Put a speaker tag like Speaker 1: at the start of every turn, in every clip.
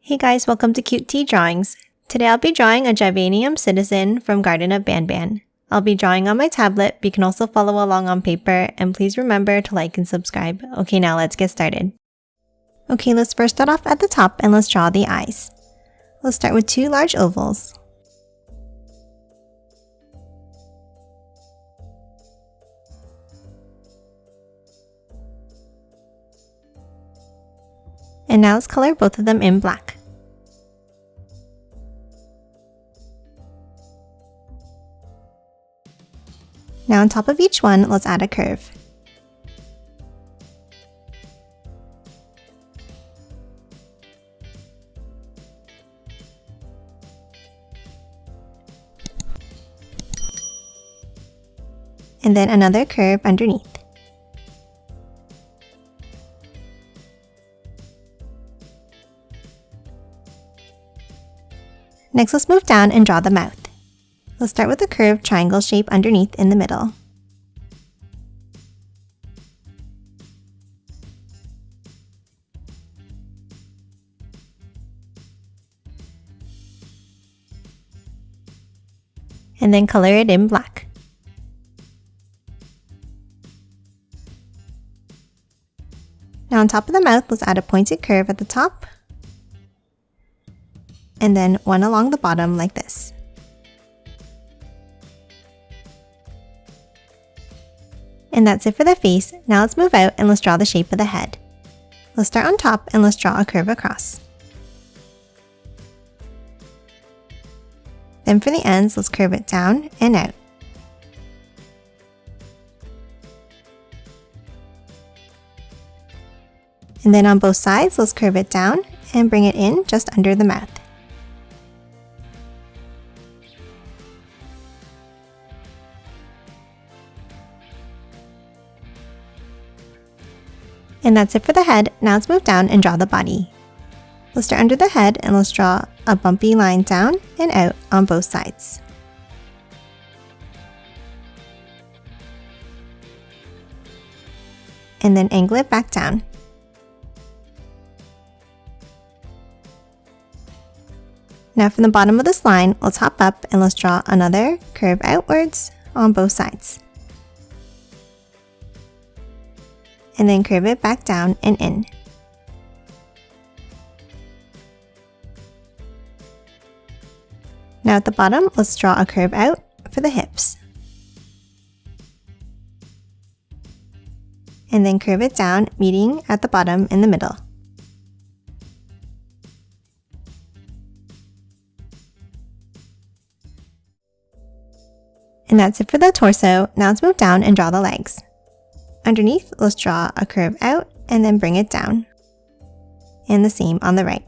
Speaker 1: Hey guys, welcome to Cute Tea Drawings. Today I'll be drawing a Givanium Citizen from Garten of Banban. I'll be drawing on my tablet, but you can also follow along on paper, and please remember to like and subscribe. Okay, now let's get started. Okay, let's first start off at the top and let's draw the eyes. Let's start with two large ovals. And now let's color both of them in black. Now on top of each one, let's add a curve. And then another curve underneath. Next, let's move down and draw the mouth. Let's start with a curved triangle shape underneath in the middle. And then color it in black. Now on top of the mouth, let's add a pointed curve at the top, and then one along the bottom like this. And that's it for the face. Now let's move out and let's draw the shape of the head. Let's start on top and let's draw a curve across. Then for the ends, let's curve it down and out. And then on both sides, let's curve it down and bring it in just under the mouth. And that's it for the head. Now let's move down and draw the body. Let's start under the head and let's draw a bumpy line down and out on both sides. And then angle it back down. Now from the bottom of this line, let's hop up and let's draw another curve outwards on both sides. And then curve it back down and in. Now at the bottom, let's draw a curve out for the hips. And then curve it down, meeting at the bottom in the middle. And that's it for the torso. Now let's move down and draw the legs. Underneath, let's draw a curve out and then bring it down. And the same on the right.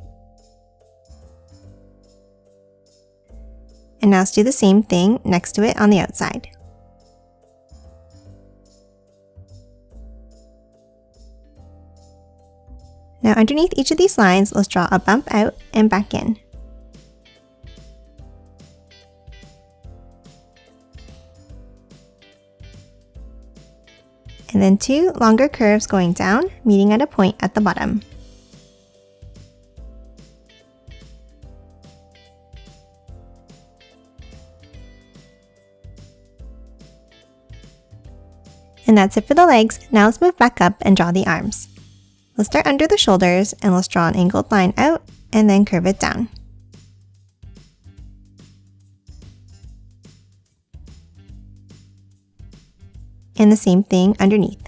Speaker 1: And now let's do the same thing next to it on the outside. Now underneath each of these lines, let's draw a bump out and back in. And then two longer curves going down, meeting at a point at the bottom. And that's it for the legs. Now let's move back up and draw the arms. Let's start under the shoulders and let's draw an angled line out and then curve it down. And the same thing underneath.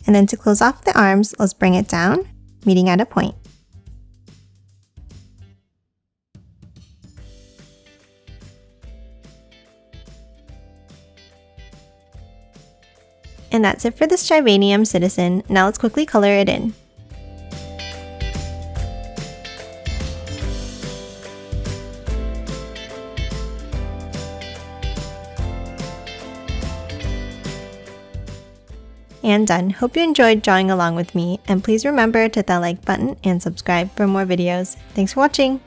Speaker 1: And then to close off the arms, let's bring it down, meeting at a point. And that's it for this Givanium Citizen. Now let's quickly color it in. And done. Hope you enjoyed drawing along with me, and please remember to hit that like button and subscribe for more videos. Thanks for watching!